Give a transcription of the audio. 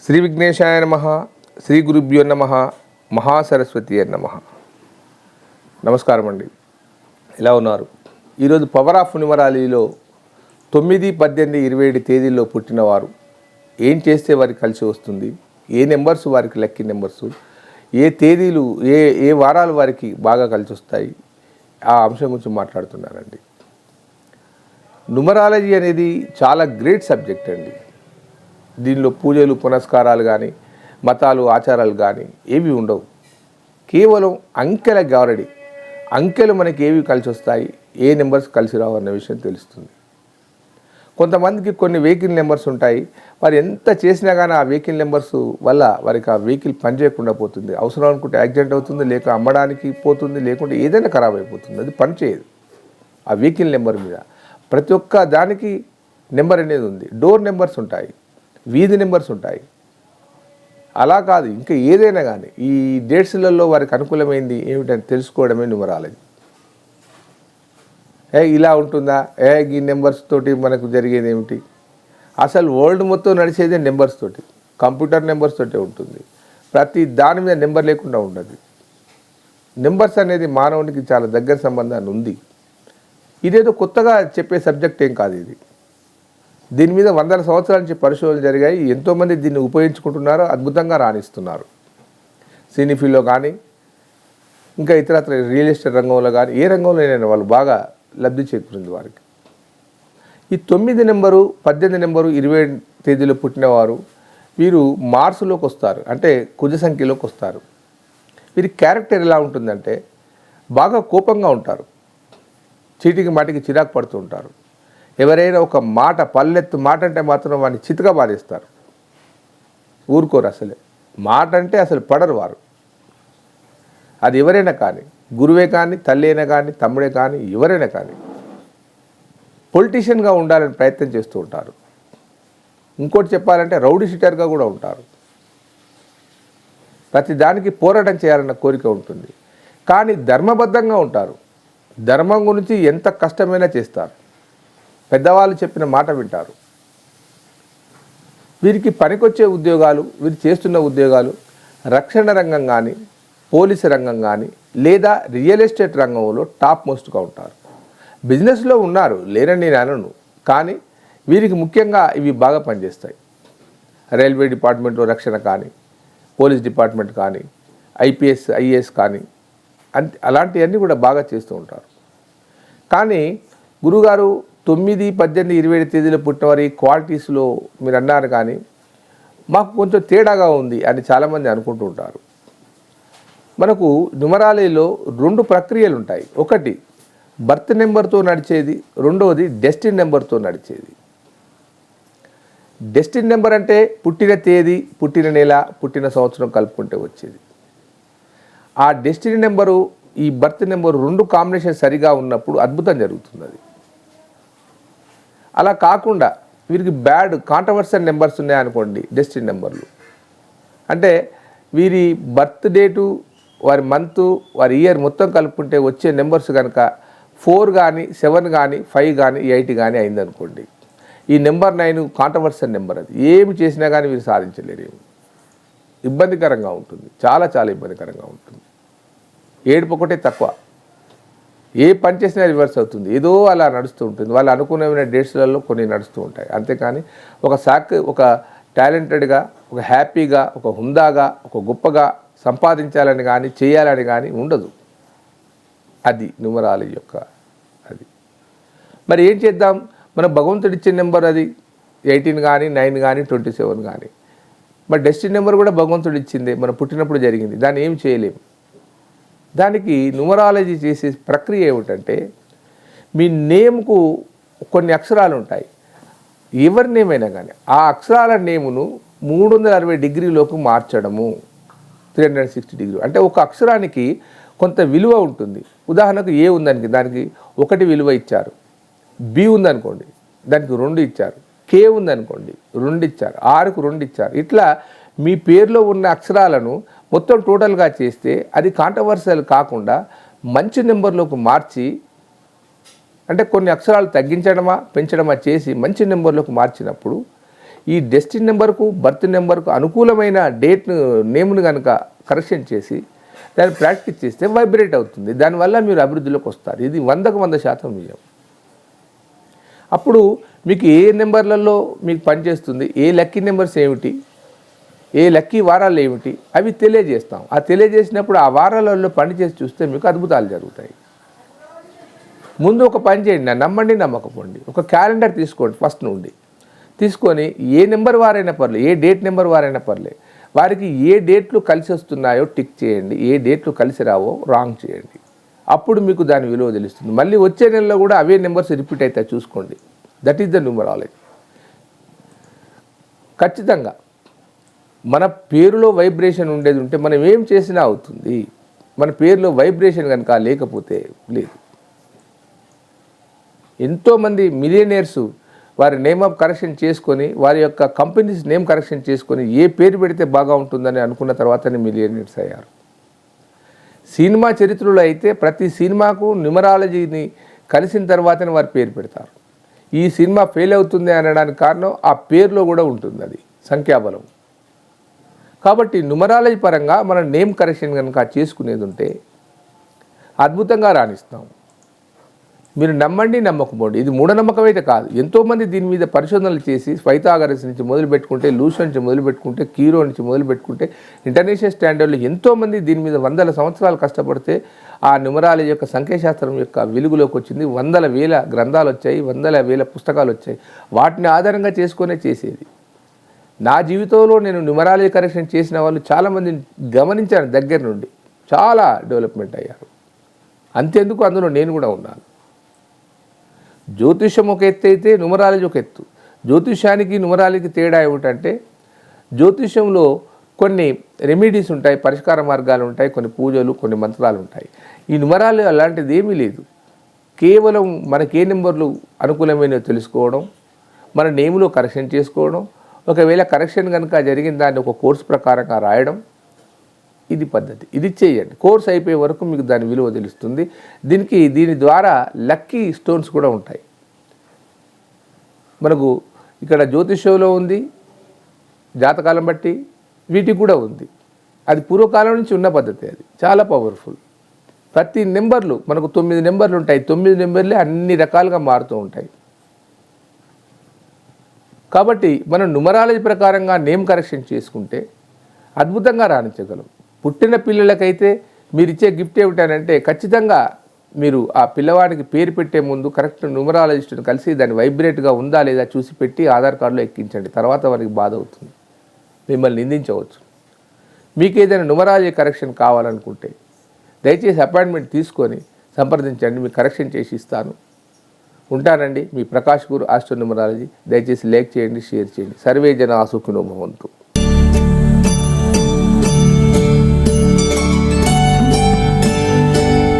శ్రీ విఘ్నేశాయ నమః, శ్రీ గురుభ్యో నమః, మహాసరస్వతి నమః. నమస్కారం అండి, ఎలా ఉన్నారు? ఈరోజు పవర్ ఆఫ్ న్యూమరాలజీలో 9, 18, 27 తేదీల్లో పుట్టినవారు ఏం చేస్తే వారికి కలిసి వస్తుంది, ఏ నెంబర్స్ వారికి లక్కీ నెంబర్సు, ఏ తేదీలు ఏ వారాలు వారికి బాగా కలిసి వస్తాయి, ఆ అంశం గురించి మాట్లాడుతున్నారండి. న్యూమరాలజీ అనేది చాలా గ్రేట్ సబ్జెక్ట్ అండి. దీనిలో పూజలు పునస్కారాలు కానీ మతాలు ఆచారాలు కానీ ఏవి ఉండవు. కేవలం అంకెల గారడి. అంకెలు మనకి ఏవి కలిసి వస్తాయి, ఏ నెంబర్స్ కలిసి రావు అన్న విషయం తెలుస్తుంది. కొంతమందికి కొన్ని వెహికల్ నెంబర్స్ ఉంటాయి. వారు ఎంత చేసినా కానీ ఆ వెహికల్ నెంబర్స్ వల్ల వారికి ఆ వెహికల్ పనిచేయకుండా పోతుంది. అవసరం అనుకుంటే యాక్సిడెంట్ అవుతుంది, లేక అమ్మడానికి పోతుంది, లేకుంటే ఏదైనా ఖరాబ్ అయిపోతుంది. అది పనిచేయదు ఆ వెహికల్ నెంబర్ మీద. ప్రతి ఒక్క దానికి నెంబర్ అనేది ఉంది. డోర్ నెంబర్స్ ఉంటాయి, వీధి నెంబర్స్ ఉంటాయి. అలా కాదు, ఇంకా ఏదైనా కానీ ఈ డేట్స్లలో వారికి అనుకూలమైంది ఏమిటని తెలుసుకోవడమే న్యూమరాలజీ. ఇలా ఉంటుందా, ఈ నెంబర్స్ తోటి మనకు జరిగేది ఏమిటి? అసలు వరల్డ్ మొత్తం నడిచేదే నెంబర్స్ తోటి, కంప్యూటర్ నెంబర్స్ తోటే ఉంటుంది. ప్రతి దాని మీద నెంబర్ లేకుండా ఉండదు. నెంబర్స్ అనేది మానవునికి చాలా దగ్గర సంబంధాన్ని ఉంది. ఇదేదో కొత్తగా చెప్పే సబ్జెక్ట్ ఏం కాదు. దీని మీద వందల సంవత్సరాల నుంచి పరిశోధనలు జరిగాయి. ఎంతోమంది దీన్ని ఉపయోగించుకుంటున్నారు, అద్భుతంగా రాణిస్తున్నారు. సినీ ఫీల్డ్లో కానీ ఇంకా ఇతరత్ర రియల్ ఎస్టేట్ రంగంలో కానీ ఏ రంగంలోనైనా వాళ్ళు బాగా లబ్ధి చేకూరింది వారికి. ఈ 9 నెంబరు, 18 నెంబరు, 27 తేదీలో పుట్టినవారు వీరు మార్సులోకి వస్తారు, అంటే కుజ సంఖ్యలోకి వస్తారు. వీరి క్యారెక్టర్ ఎలా ఉంటుందంటే బాగా కోపంగా ఉంటారు, చీటికి మాటికి చిరాకు పడుతూ ఉంటారు. ఎవరైనా ఒక మాట పల్లెత్తు మాట అంటే మాత్రం వాడిని చితగా బాధేస్తారు, ఊరుకోరు. అసలే మాట అంటే అసలు పడరు వారు. అది ఎవరైనా కానీ, గురువే కానీ, తల్లి అయినా కానీ, తమ్ముడే కానీ, ఎవరైనా కానీ. పొలిటీషియన్గా ఉండాలని ప్రయత్నం చేస్తూ ఉంటారు. ఇంకోటి చెప్పాలంటే రౌడీ షీటర్గా కూడా ఉంటారు. ప్రతి దానికి పోరాటం చేయాలన్న కోరిక ఉంటుంది. కానీ ధర్మబద్ధంగా ఉంటారు. ధర్మం గురించి ఎంత కష్టమైనా చేస్తారు. పెద్దవాళ్ళు చెప్పిన మాట వింటారు. వీరికి పనికొచ్చే ఉద్యోగాలు, వీరు చేస్తున్న ఉద్యోగాలు రక్షణ రంగం కానీ, పోలీసు రంగం కానీ, లేదా రియల్ ఎస్టేట్ రంగంలో టాప్ మోస్ట్గా ఉంటారు. బిజినెస్లో ఉన్నారు, లేరని నేను అనను, కానీ వీరికి ముఖ్యంగా ఇవి బాగా పనిచేస్తాయి. రైల్వే డిపార్ట్మెంట్లో రక్షణ కానీ, పోలీస్ డిపార్ట్మెంట్ కానీ, ఐపీఎస్ ఐఏఎస్ కానీ అలాంటివన్నీ కూడా బాగా చేస్తూ ఉంటారు. కానీ గురుగారు 9, 18, 27 తేదీలో పుట్టినవారి క్వాలిటీస్లో మీరు అన్నారు కానీ మాకు కొంచెం తేడాగా ఉంది అని చాలామంది అనుకుంటూ ఉంటారు. మనకు న్యూమరాలజీలో 2 ప్రక్రియలు ఉంటాయి. ఒకటి బర్త్ నెంబర్తో నడిచేది, రెండవది డెస్టినీ నెంబర్తో నడిచేది. డెస్టినీ నెంబర్ అంటే పుట్టిన తేదీ, పుట్టిన నెల, పుట్టిన సంవత్సరం కలుపుకుంటే వచ్చేది. ఆ డెస్టినీ నెంబరు, ఈ బర్త్ నెంబరు 2 కాంబినేషన్ సరిగా ఉన్నప్పుడు అద్భుతం జరుగుతుంది. అది అలా కాకుండా వీరికి బ్యాడ్ కాంట్రవర్సల్ నెంబర్స్ ఉన్నాయనుకోండి, డెస్టినీ నెంబర్లు అంటే వీరి బర్త్ డేటు, వారి మంత్, వారి ఇయర్ మొత్తం కలుపుకుంటే వచ్చే నెంబర్స్ కనుక 4 కానీ, 7 కానీ, 5 కానీ, 8 కానీ అయిందనుకోండి, ఈ నెంబర్ 9 కాంట్రవర్సల్ నెంబర్. అది ఏమి చేసినా కానీ వీరు సాధించలేరు. ఇబ్బందికరంగా ఉంటుంది, చాలా చాలా ఇబ్బందికరంగా ఉంటుంది. ఏడుపు ఒకటే తక్కువ. ఏ పని చేసినా రివర్స్ అవుతుంది, ఏదో అలా నడుస్తూ ఉంటుంది. వాళ్ళు అనుకునే డేట్స్లలో కొన్ని నడుస్తూ ఉంటాయి. అంతేకాని ఒక టాలెంటెడ్గా, ఒక హ్యాపీగా, ఒక హుందాగా, ఒక గొప్పగా సంపాదించాలని కానీ చేయాలని కానీ ఉండదు. అది న్యూమరాలజీ యొక్క అది. మరి ఏం చేద్దాం? మన భగవంతుడు ఇచ్చే నెంబర్ అది 18 కానీ, 9 కానీ, 27 కానీ. మరి డెస్టినీ నెంబర్ కూడా భగవంతుడు ఇచ్చిందే, మనం పుట్టినప్పుడు జరిగింది. దాన్ని ఏం చేయలేము. దానికి న్యూమరాలజీ చేసే ప్రక్రియ ఏమిటంటే, మీ నేమ్కు కొన్ని అక్షరాలు ఉంటాయి. ఎవరి నేమ్ అయినా కానీ ఆ అక్షరాల నేమును 360 డిగ్రీలోకి మార్చడము, 360 డిగ్రీ. అంటే ఒక అక్షరానికి కొంత విలువ ఉంటుంది. ఉదాహరణకు ఏ ఉందానికి, దానికి 1 విలువ ఇచ్చారు. బి ఉందనుకోండి, దానికి 2 ఇచ్చారు. కే ఉందనుకోండి, 2 ఇచ్చారు. ఆర్కు 2 ఇచ్చారు. ఇట్లా మీ పేరులో ఉన్న అక్షరాలను మొత్తం టోటల్గా చేస్తే అది కాంట్రవర్సల్ కాకుండా మంచి నెంబర్లోకి మార్చి, అంటే కొన్ని అక్షరాలు తగ్గించడమా పెంచడమా చేసి మంచి నెంబర్లోకి మార్చినప్పుడు ఈ డెస్టినీ నెంబర్కు బర్త్ నెంబర్కు అనుకూలమైన డేట్ను నేమ్ను కనుక కరెక్షన్ చేసి దాన్ని ప్రాక్టీస్ చేస్తే వైబ్రేట్ అవుతుంది. దానివల్ల మీరు అభివృద్ధిలోకి వస్తారు. ఇది 100కు 100% నిజం. అప్పుడు మీకు ఏ నెంబర్లలో మీకు పనిచేస్తుంది, ఏ లక్కీ నెంబర్స్ ఏమిటి, ఏ లక్కీ వారాలు ఏమిటి అవి తెలియజేస్తాం. ఆ తెలియజేసినప్పుడు ఆ వారాలలో పని చేసి చూస్తే మీకు అద్భుతాలు జరుగుతాయి. ముందు ఒక పని చేయండి, నమ్మండి నమ్మకపోండి, ఒక క్యాలెండర్ తీసుకోండి ఫస్ట్ నుండి. తీసుకొని ఏ నెంబర్ వారైనా పర్లేదు, ఏ డేట్ నెంబర్ వారైనా పర్లేదు, వారికి ఏ డేట్లు కలిసి వస్తున్నాయో టిక్ చేయండి, ఏ డేట్లు కలిసి రావో రాంగ్ చేయండి. అప్పుడు మీకు దాని విలువ తెలుస్తుంది. మళ్ళీ వచ్చే నెలలో కూడా అవే నెంబర్స్ రిపీట్ అవుతాయి చూసుకోండి. That is the numerology. ఖచ్చితంగా మన పేరులో వైబ్రేషన్ ఉండేది ఉంటే మనం ఏం చేసినా అవుతుంది. మన పేరులో వైబ్రేషన్ కనుక లేకపోతే లేదు. ఎంతోమంది మిలియనీర్స్ వారి నేమ్ ఆఫ్ కరెక్షన్ చేసుకొని, వారి యొక్క కంపెనీస్ నేమ్ కరెక్షన్ చేసుకొని ఏ పేరు పెడితే బాగా ఉంటుందని అనుకున్న తర్వాతనే మిలియనీర్స్ అయ్యారు. సినిమా చరిత్రలో అయితే ప్రతి సినిమాకు న్యూమరాలజీని కలిసిన తర్వాతనే వారు పేరు పెడతారు. ఈ సినిమా ఫెయిల్ అవుతుంది అనడానికి కారణం ఆ పేరులో కూడా ఉంటుంది, అది సంఖ్యాబలం. కాబట్టి న్యూమరాలజీ పరంగా మనం నేమ్ కరెక్షన్ కనుక చేసుకునేది ఉంటే అద్భుతంగా రాణిస్తాం. మీరు నమ్మండి నమ్మకపోండి, ఇది మూఢనమ్మకం అయితే కాదు. ఎంతోమంది దీని మీద పరిశోధనలు చేసి పైథాగరస్ నుంచి మొదలుపెట్టుకుంటే, లూసో నుంచి మొదలుపెట్టుకుంటే, కీరో నుంచి మొదలుపెట్టుకుంటే, ఇంటర్నేషనల్ స్టాండర్డ్లో ఎంతోమంది దీని మీద 100 సంవత్సరాలు కష్టపడితే ఆ న్యూమరాలజీ యొక్క సంఖ్యాశాస్త్రం యొక్క వెలుగులోకి వచ్చింది. 100,000 గ్రంథాలు వచ్చాయి, 100,000 పుస్తకాలు వచ్చాయి. వాటిని ఆధారంగా చేసుకునే చేసేది. నా జీవితంలో నేను న్యూమరాలజీ కరెక్షన్ చేసిన వాళ్ళు చాలామంది గమనించాను దగ్గర నుండి, చాలా డెవలప్మెంట్ అయ్యారు. అంతెందుకు అందులో నేను కూడా ఉన్నాను. జ్యోతిషం ఒక ఎత్తు అయితే న్యూమరాలజీ ఒక ఎత్తు. జ్యోతిషానికి న్యూమరాలజీకి తేడా ఏమిటంటే, జ్యోతిషంలో కొన్ని రెమెడీస్ ఉంటాయి, పరిష్కార మార్గాలు ఉంటాయి, కొన్ని పూజలు, కొన్ని మంత్రాలు ఉంటాయి. ఈ న్యూమరాలజీ అలాంటిది ఏమీ లేదు. కేవలం మనకి ఏ నెంబర్లు అనుకూలమైనవి తెలుసుకోవడం, మన నేమ్లో కరెక్షన్ చేసుకోవడం, ఒకవేళ కరెక్షన్ కనుక జరిగిన దాన్ని ఒక కోర్సు ప్రకారంగా రాయడం, ఇది పద్ధతి. ఇది చేయండి. కోర్స్ అయిపోయే వరకు మీకు దాని విలువ తెలుస్తుంది. దీని ద్వారా లక్కీ స్టోన్స్ కూడా ఉంటాయి. మనకు ఇక్కడ జ్యోతిషంలో ఉంది, జాతకాలం బట్టి వీటికి కూడా ఉంది. అది పూర్వకాలం నుంచి ఉన్న పద్ధతి, అది చాలా పవర్ఫుల్. ప్రతి నెంబర్లు మనకు 9 నెంబర్లు ఉంటాయి. 9 నెంబర్లే అన్ని రకాలుగా మారుతూ ఉంటాయి. కాబట్టి మనం న్యూమరాలజీ ప్రకారంగా నేమ్ కరెక్షన్ చేసుకుంటే అద్భుతంగా రాణించగలం. పుట్టిన పిల్లలకైతే మీరు ఇచ్చే గిఫ్ట్ ఏమిటనంటే, ఖచ్చితంగా మీరు ఆ పిల్లవాడికి పేరు పెట్టే ముందు కరెక్ట్ న్యూమరాలజిస్ట్ని కలిసి దాన్ని వైబ్రేట్గా ఉందా లేదా చూసి పెట్టి ఆధార్ కార్డులో ఎక్కించండి. తర్వాత వారికి బాధ అవుతుంది, మిమ్మల్ని నిందించవచ్చు. మీకు ఏదైనా న్యూమరాలజీ కరెక్షన్ కావాలనుకుంటే దయచేసి అపాయింట్మెంట్ తీసుకొని సంప్రదించండి, మీకు కరెక్షన్ చేసి ఇస్తాను. ఉంటానండి. మీ ప్రకాష్ గురు ఆస్ట్రో న్యూమరాలజీ. దయచేసి లైక్ చేయండి, షేర్ చేయండి. సర్వే జనా సుఖినో భవంతు.